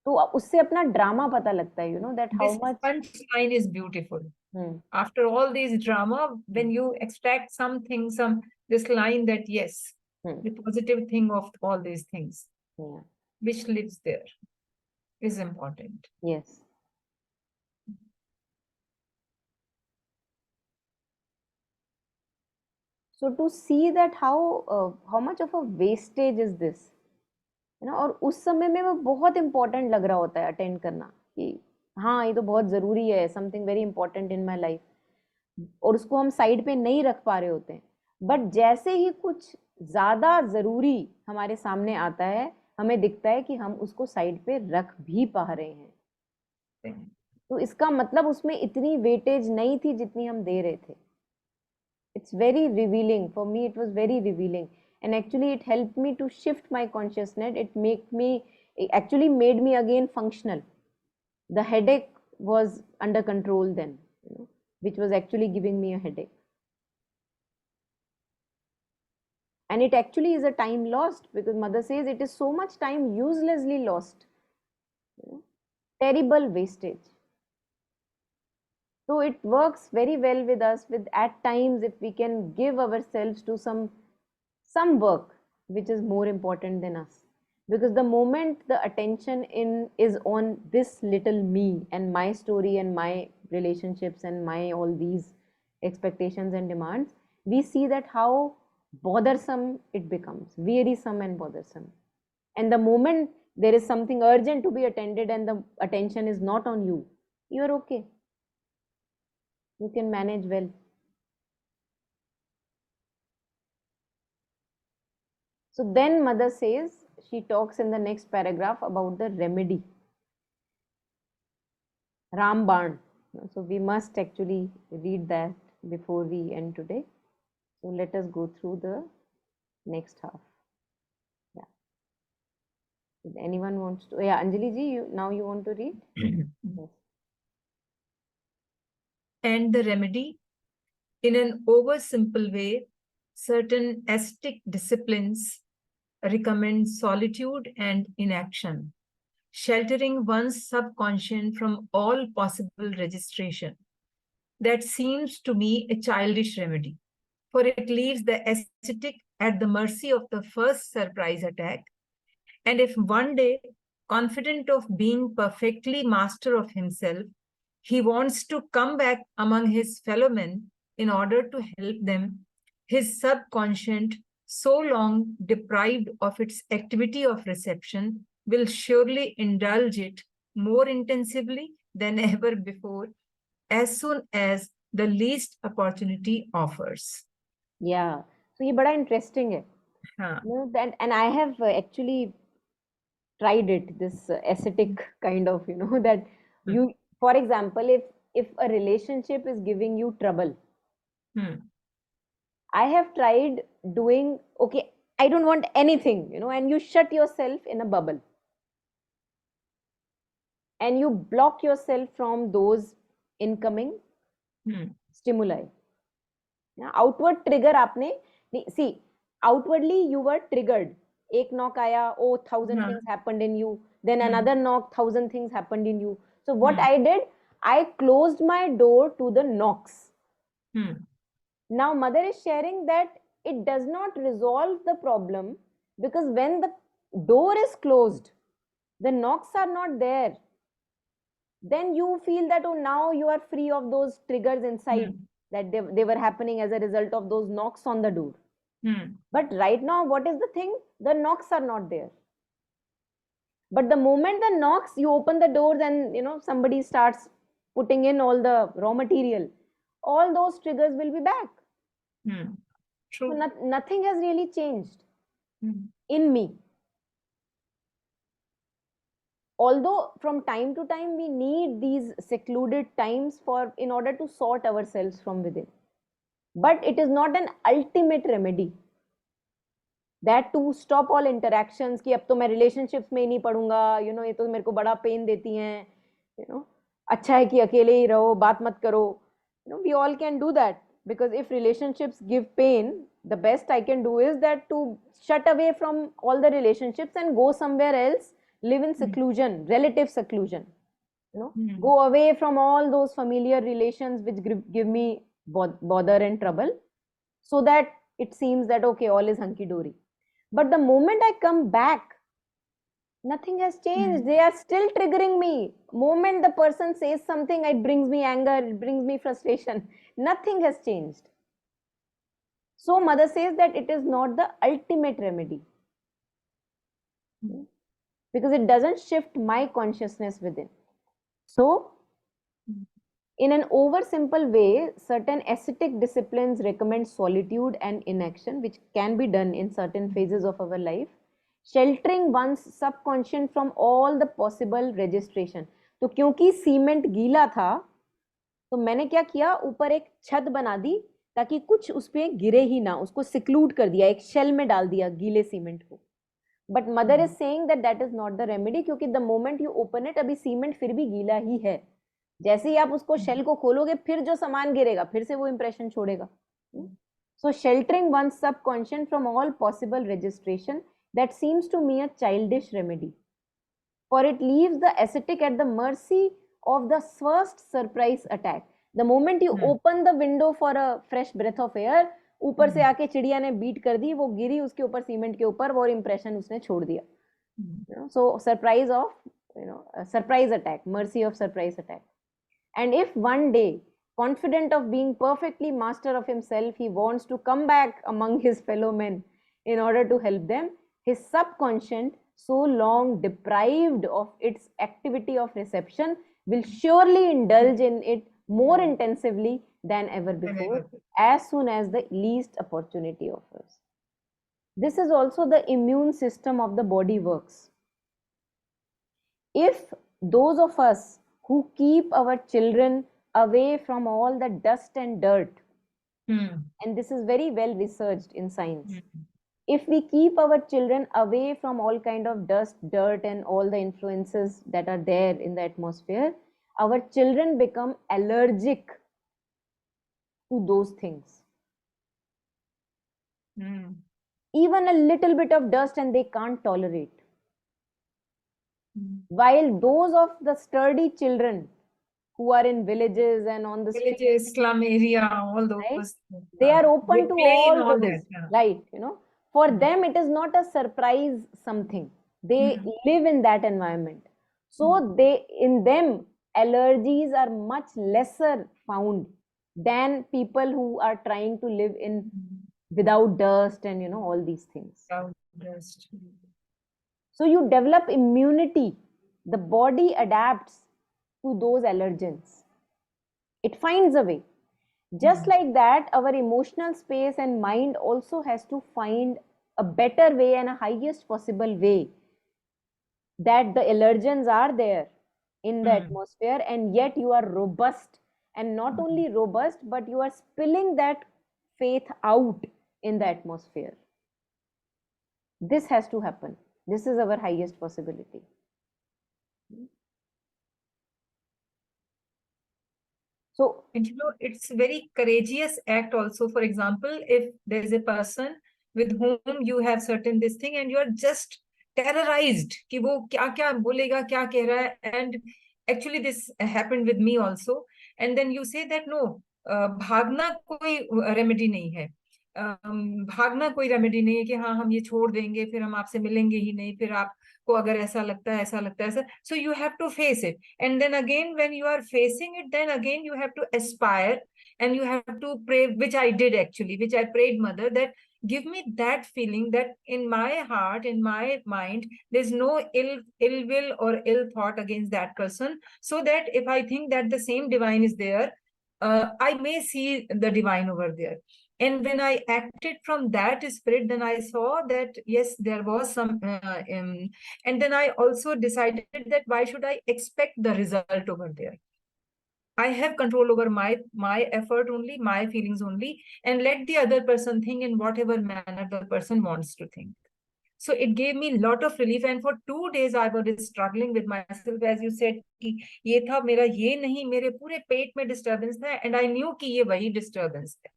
तो उससे अपना drama पता लगता है, that how This much. punchline is beautiful. After all this drama, when you extract something, this line that yes, the positive thing of all these things, which lives there, is important. Yes. So to see that how much of a wastage is this, और उस समय में वो बहुत important लग रहा होता है अटेंड करना कि हाँ ये तो बहुत ज़रूरी है, something very important in my life, और उसको हम साइड पे नहीं रख पा रहे होते हैं. बट जैसे ही कुछ ज़्यादा ज़रूरी हमारे सामने आता है, हमें दिखता है कि हम उसको साइड पे रख भी पा रहे हैं. तो इसका मतलब उसमें इतनी वेटेज नहीं थी जितनी हम दे रहे थे. It's very revealing. For me, it was very revealing. And actually, it helped me to shift my consciousness. It actually made me again functional. The headache was under control then, which was actually giving me a headache. And it actually is a time lost, because mother says it is so much time uselessly lost. Terrible wastage. So it works very well with us, with at times if we can give ourselves to some work which is more important than us. Because the moment the attention is on this little me and my story and my relationships and my all these expectations and demands, we see that how bothersome it becomes, wearisome and bothersome. And the moment there is something urgent to be attended and the attention is not on you, you're okay. You can manage well. So then mother says, she talks in the next paragraph about the remedy. Ramban. So we must actually read that before we end today. So let us go through the next half. Yeah. If anyone wants to, yeah, Anjali ji, now you want to read? Yes. And the remedy, in an oversimple way, certain ascetic disciplines recommend solitude and inaction, sheltering one's subconscient from all possible registration. That seems to me a childish remedy, for it leaves the ascetic at the mercy of the first surprise attack. And if one day, confident of being perfectly master of himself, he wants to come back among his fellow men in order to help them, his subconscient, so long deprived of its activity of reception, will surely indulge it more intensively than ever before, as soon as the least opportunity offers. Yeah. So ये बड़ा interesting है. That, and I have actually tried it, this ascetic kind of, that you, for example, if a relationship is giving you trouble, I have tried doing, okay, I don't want anything, and you shut yourself in a bubble. And you block yourself from those incoming stimuli. Outward trigger आपने, see, outwardly you were triggered. एक knock आया, oh, 1,000 things happened in you. Then another knock, 1,000 things happened in you. So what I did, I closed my door to the knocks. Now mother is sharing that it does not resolve the problem, because when the door is closed, the knocks are not there. Then you feel that, oh, now you are free of those triggers inside, that they were happening as a result of those knocks on the door. But right now, what is the thing? The knocks are not there. But the moment the knocks, you open the doors and somebody starts putting in all the raw material, all those triggers will be back. True. So nothing has really changed in me. Although from time to time we need these secluded times in order to sort ourselves from within. But it is not an ultimate remedy. That to stop all interactions, कि अब तो मैं relationships में ही नहीं पढ़ूंगा, you know, ये तो मेरे को बड़ा pain देती हैं, you know, अच्छा है कि अकेले ही रहो, बात मत करो. You know, we all can do that, because if relationships give pain, the best I can do is that to shut away from all the relationships and go somewhere else, live in seclusion, relative seclusion. You know, go away from all those familiar relations which give me bother and trouble, so that it seems that okay, all is hunky dory. But the moment I come back, nothing has changed. They are still triggering me. Moment the person says something, it brings me anger, it brings me frustration. Nothing has changed. So mother says that it is not the ultimate remedy, because it doesn't shift my consciousness within. So in an oversimple way, certain ascetic disciplines recommend solitude and inaction, which can be done in certain phases of our life, sheltering one's subconscious from all the possible registration. तो क्योंकि cement गीला था, तो मैंने क्या किया, ऊपर एक छत बना दी ताकि कुछ उस पे गिरे ही ना, उसको सिक्लूड कर दिया, एक शेल में डाल दिया गीले सीमेंट को. But mother is saying that that is not the remedy, क्योंकि the moment you open it, अभी सीमेंट फिर भी गीला ही है. जैसे ही आप उसको शेल को खोलोगे, फिर जो सामान गिरेगा, फिर से वो इंप्रेशन छोड़ेगा. So sheltering one subconscious from all possible registration, that seems to me a childish remedy, for it leaves the ascetic at the mercy of the first surprise attack. The moment you open the window for a fresh breath of air, ऊपर से आके चिड़िया ने beat कर दी, वो गिरी उसके ऊपर, cement के ऊपर, वो इंप्रेशन उसने छोड़ दिया. So surprise of, you know, a surprise attack, mercy of surprise attack. And if one day, confident of being perfectly master of himself, he wants to come back among his fellow men in order to help them, his subconscious, so long deprived of its activity of reception, will surely indulge in it more intensively than ever before, as soon as the least opportunity offers. This is also the immune system of the body works. If those of us who keep our children away from all the dust and dirt, and this is very well researched in science, if we keep our children away from all kind of dust, dirt, and all the influences that are there in the atmosphere, our children become allergic to those things. Even a little bit of dust and they can't tolerate. While those of the sturdy children who are in villages and on the villages, slum area, all those, right? They are open to all those, right? You know, for them it is not a surprise something. They live in that environment, so they, in them, allergies are much lesser found than people who are trying to live in without dust and, you know, all these things. Without dust. So you develop immunity. The body adapts to those allergens. It finds a way. Just like that, our emotional space and mind also has to find a better way and a highest possible way, that the allergens are there in the atmosphere, and yet you are robust. And not only robust, but you are spilling that faith out in the atmosphere. This has to happen. This is our highest possibility. So, and you know, it's a very courageous act also. For example, if there is a person with whom you have certain this thing and you are just terrorized कि वो क्या क्या बोलेगा, क्या कह रहा है, and actually this happened with me also, and then you say that no, भागना कोई रेमेडी नहीं है, भागना कोई रेमेडी नहीं है कि हाँ हम ये छोड़ देंगे, फिर हम आपसे मिलेंगे ही नहीं, फिर आपको अगर ऐसा लगता है ऐसा लगता है ऐसा. So you have to face it, and then again when you are facing it, then again you have to aspire and you have to pray, which I did actually, which I prayed mother, that give me that feeling that in my heart, in my mind, there's no ill will or ill thought against that person, so that if I think that the same divine is there, I may see the divine over there. And when I acted from that spirit, then I saw that yes, there was some, and then I also decided that why should I expect the result over there? I have control over my effort only, my feelings only, and let the other person think in whatever manner the person wants to think. So it gave me a lot of relief. And for 2 days, I was struggling with myself, as you said, कि ये था मेरा ये नहीं, मेरे पूरे पेट में disturbance था, and I knew कि ये वही disturbance है.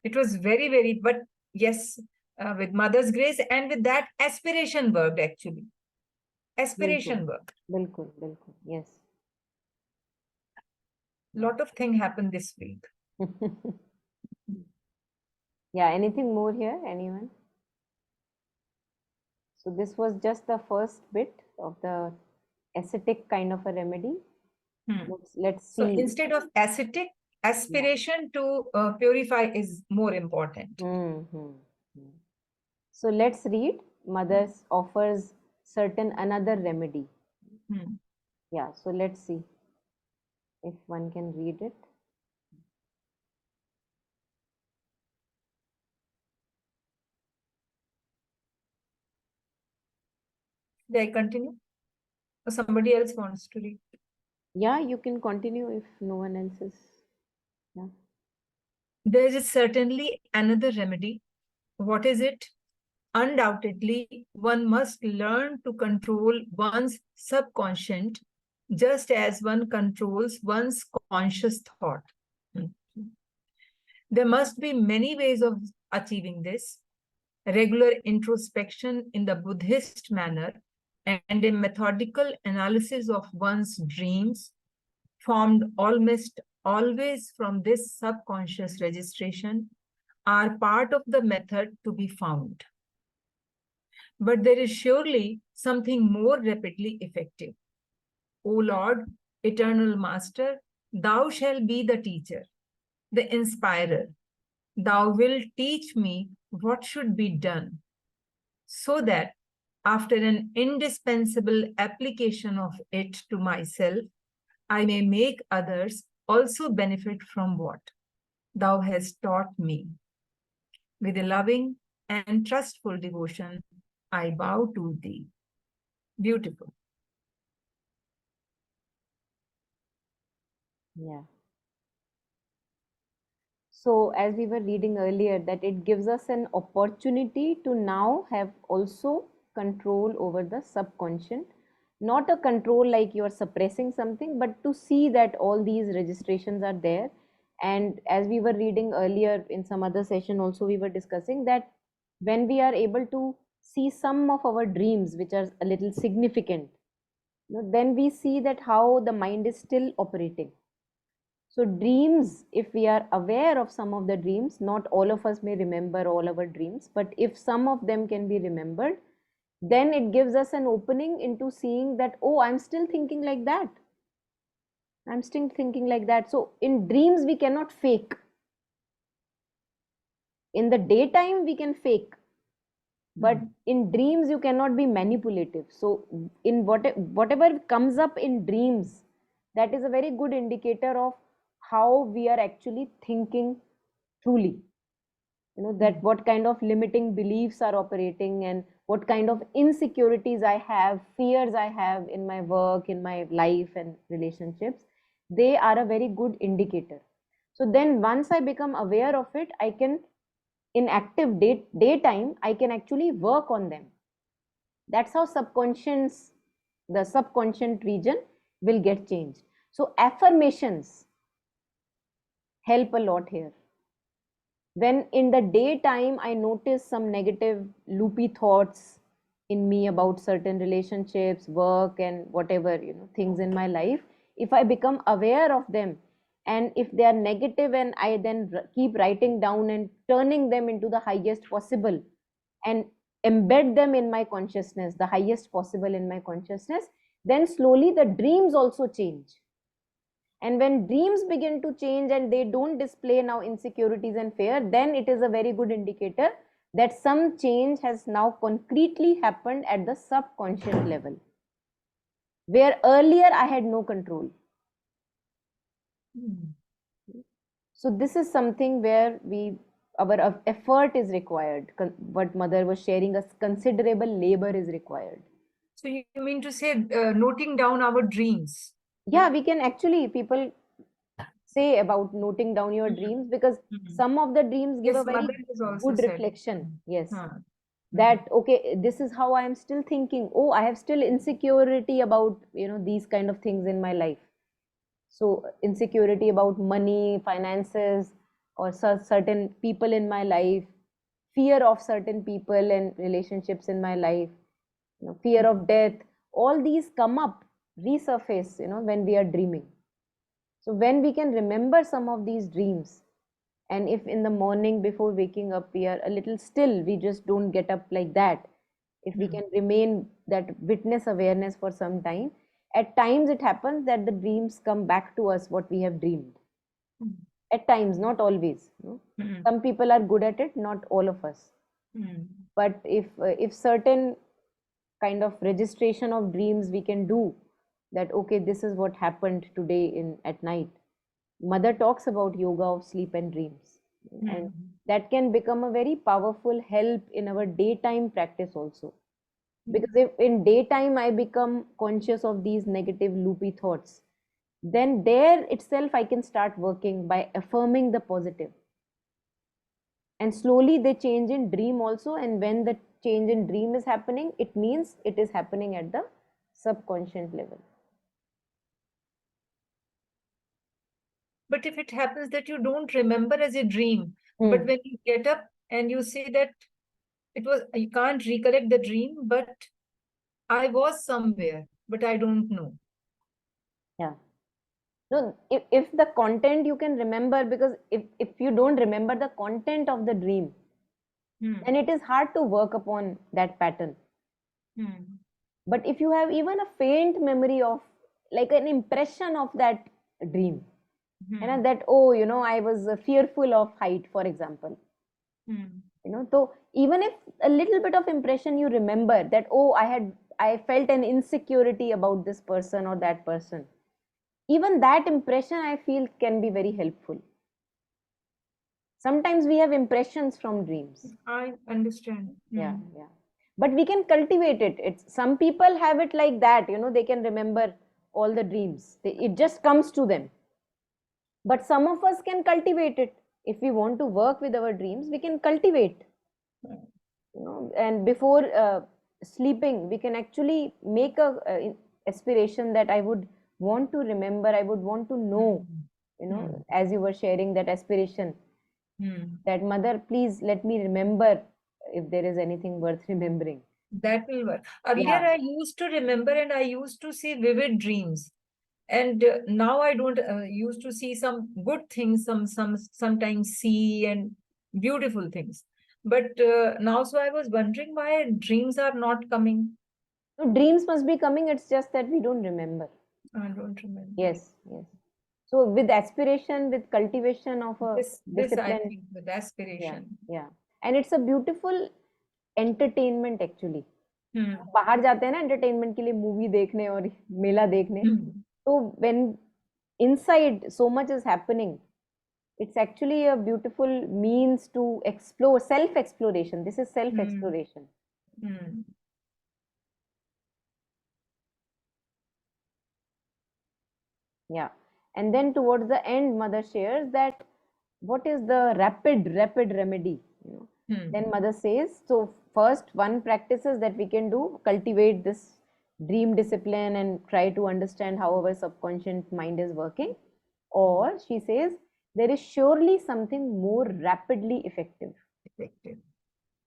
It was very, very, but yes, with mother's grace and with that, aspiration worked actually. Aspiration worked. Bilkul, bilkul, yes. Lot of thing happened this week. Yeah, anything more here, anyone? So this was just the first bit of the ascetic kind of a remedy. Let's see. So instead of ascetic, aspiration to purify is more important. So let's read. Mother offers certain another remedy. Yeah, so let's see if one can read it. May I continue? Or somebody else wants to read? Yeah, you can continue if no one else is. Yeah. There is certainly another remedy. What is it? Undoubtedly, one must learn to control one's subconscient just as one controls one's conscious thought. There must be many ways of achieving this. Regular introspection in the Buddhist manner and a methodical analysis of one's dreams formed almost always from this subconscious registration are part of the method to be found. But there is surely something more rapidly effective. O Lord, eternal Master, thou shalt be the teacher, the inspirer. Thou wilt teach me what should be done, so that after an indispensable application of it to myself, I may make others also benefit from what thou hast taught me. With a loving and trustful devotion, I bow to thee. Beautiful. Yeah. So as we were reading earlier, that it gives us an opportunity to now have also control over the subconscious. Not a control like you are suppressing something, but to see that all these registrations are there. And as we were reading earlier in some other session also, we were discussing that when we are able to see some of our dreams, which are a little significant, then we see that how the mind is still operating. So dreams, if we are aware of some of the dreams, not all of us may remember all our dreams, but if some of them can be remembered, then it gives us an opening into seeing that, oh, I'm still thinking like that. I'm still thinking like that. So in dreams, we cannot fake. In the daytime, we can fake. But in dreams, you cannot be manipulative. So in whatever comes up in dreams, that is a very good indicator of how we are actually thinking truly. That what kind of limiting beliefs are operating and what kind of insecurities I have, fears I have in my work, in my life and relationships, they are a very good indicator. So then once I become aware of it, I can, in active daytime, I can actually work on them. That's how the subconscious region will get changed. So affirmations help a lot here. When in the daytime I notice some negative loopy thoughts in me about certain relationships, work and whatever, things in my life, if I become aware of them, and if they are negative and I then keep writing down and turning them into the highest possible and embed them in my consciousness, the highest possible in my consciousness, then slowly the dreams also change. And when dreams begin to change and they don't display now insecurities and fear, then it is a very good indicator that some change has now concretely happened at the subconscious level, where earlier I had no control. So this is something where our effort is required. What mother was sharing, us considerable labor is required. So you mean to say noting down our dreams? Yeah, we can actually, people say about noting down your dreams, because some of the dreams give Yes, a very mother has also good said. reflection. Yes. Huh. That, okay, this is how I am still thinking. Oh, I have still insecurity about, these kind of things in my life. So insecurity about money, finances, or certain people in my life, fear of certain people and relationships in my life, fear of death, all these come up, resurface, when we are dreaming. So when we can remember some of these dreams, and if in the morning before waking up we are a little still, we just don't get up like that, if we can remain that witness awareness for some time, at times it happens that the dreams come back to us what we have dreamed. At times, not always. Some people are good at it, not all of us. But if certain kind of registration of dreams we can do, that okay, this is what happened today in at night. Mother talks about yoga of sleep and dreams, and that can become a very powerful help in our daytime practice also. Because if in daytime I become conscious of these negative loopy thoughts, then there itself I can start working by affirming the positive, and slowly they change in dream also. And when the change in dream is happening, it means it is happening at the subconscient level. But if it happens that you don't remember as a dream, but when you get up and you say that you can't recollect the dream, but I was somewhere, but I don't know. Yeah. No, if the content you can remember, because if you don't remember the content of the dream, then it is hard to work upon that pattern. But if you have even a faint memory of, like an impression of that dream, and that, oh, I was fearful of height, for example. So even if a little bit of impression you remember that, oh, I felt an insecurity about this person or that person, even that impression I feel can be very helpful. Sometimes we have impressions from dreams. I understand. Yeah. But we can cultivate it. It's some people have it like that, they can remember all the dreams. It just comes to them. But some of us can cultivate it. If we want to work with our dreams, we can cultivate. And before sleeping, we can actually make a aspiration that I would want to remember, I would want to know, as you were sharing that aspiration, that mother, please let me remember if there is anything worth remembering. That will work. Earlier, Yeah. I used to remember and I used to see vivid dreams. And now I don't used to see some good things, sometimes see and beautiful things. But now, so I was wondering why dreams are not coming. So dreams must be coming, it's just that we don't remember. I don't remember. Yes. So with aspiration, with cultivation of a This I discipline. think with aspiration. Yeah. And it's a beautiful entertainment actually. बाहर जाते हैं ना entertainment के लिए, movie देखने और मेला देखने. So when inside so much is happening, it's actually a beautiful means to explore, self-exploration. This is self-exploration. Yeah. And then towards the end, mother shares that what is the rapid remedy? Then mother says, so first one practices that we can do, cultivate this dream discipline and try to understand how our subconscious mind is working. Or she says, there is surely something more rapidly effective.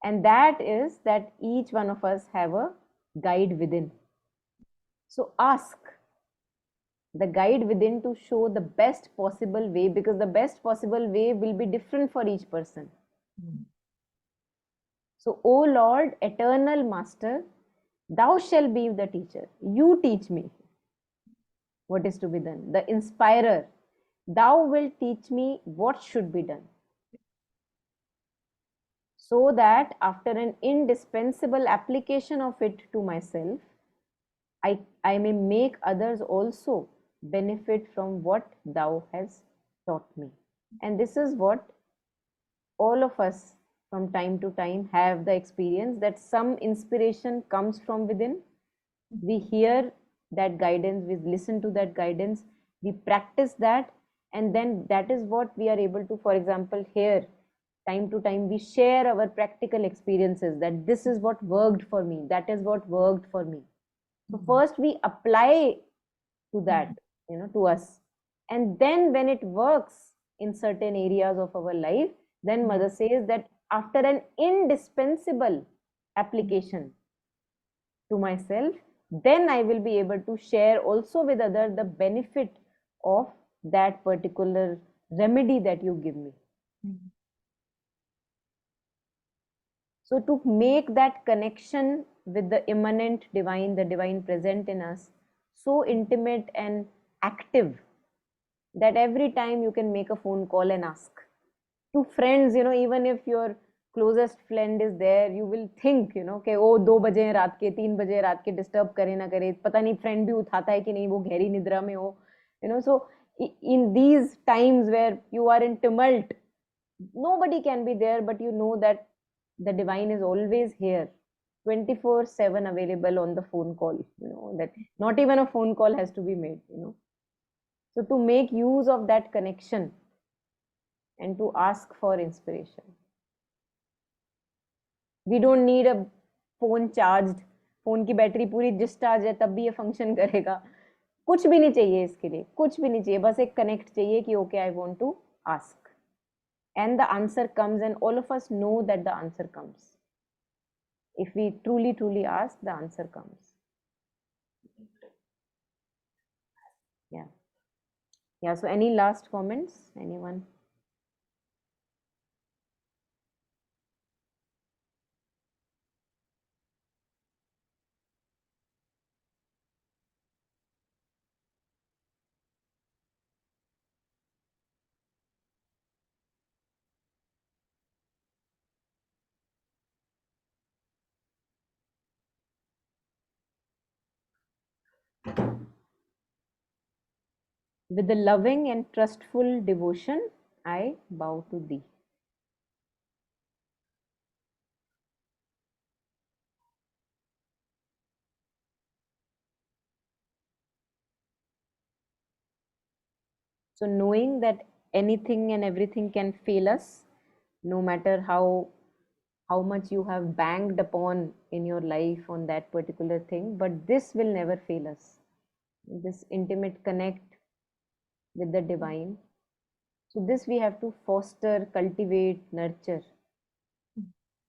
And that is that each one of us have a guide within. So ask the guide within to show the best possible way, because the best possible way will be different for each person. So, O Lord, eternal master, thou shalt be the teacher. You teach me what is to be done. The inspirer, thou wilt teach me what should be done. So that after an indispensable application of it to myself, I may make others also benefit from what thou hast taught me. And this is what all of us from time to time have the experience, that some inspiration comes from within. We hear that guidance, we listen to that guidance, we practice that, and then that is what we are able to, for example, here, time to time, we share our practical experiences that this is what worked for me, that is what worked for me. So first we apply to that, to us. And then when it works in certain areas of our life, then mother says that after an indispensable application to myself, then I will be able to share also with others the benefit of that particular remedy that you give me. So to make that connection with the immanent divine, the divine present in us, so intimate and active, that every time you can make a phone call and ask. To friends, even if your closest friend is there, you will think, कि ओ 2 बजे रात के 3 बजे रात के disturb करे ना करे, पता नहीं फ्रेंड भी उठाता है कि नहीं, वो गहरी निद्रा में हो, so in these times where you are in tumult, nobody can be there, but you know that the divine is always here, 24/7 available on the phone call, that not even a phone call has to be made, so to make use of that connection and to ask for inspiration. We don't need a phone charged, phone की battery पूरी discharge है तब भी ये function करेगा, कुछ भी नहीं चाहिए इसके लिए, कुछ भी नहीं चाहिए, बस एक कनेक्ट चाहिए कि okay I want to ask, and the answer comes, and all of us know that the answer comes. If we truly ask, the answer comes. Yeah, so any last comments, anyone? With the loving and trustful devotion, I bow to thee. So knowing that anything and everything can fail us, no matter how much you have banged upon in your life on that particular thing, but this will never fail us. This intimate connect with the divine. So this we have to foster, cultivate, nurture,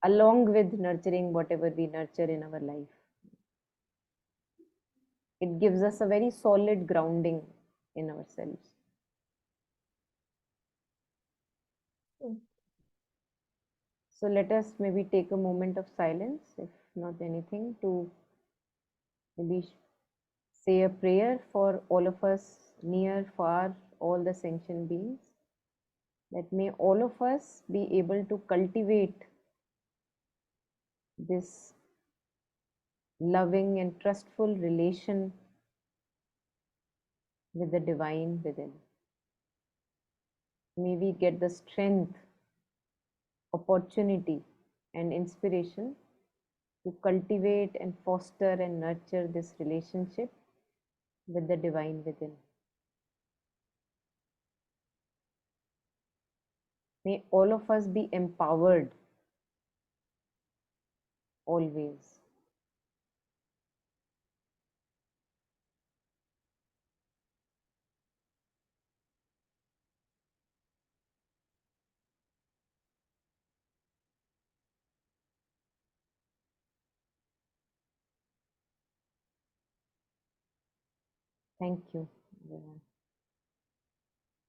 along with nurturing whatever we nurture in our life. It gives us a very solid grounding in ourselves. So let us maybe take a moment of silence, if not anything, to maybe say a prayer for all of us, near, far, all the sentient beings, that may all of us be able to cultivate this loving and trustful relation with the divine within. May we get the strength, opportunity, and inspiration to cultivate and foster and nurture this relationship with the divine within. May all of us be empowered always. Thank you, everyone.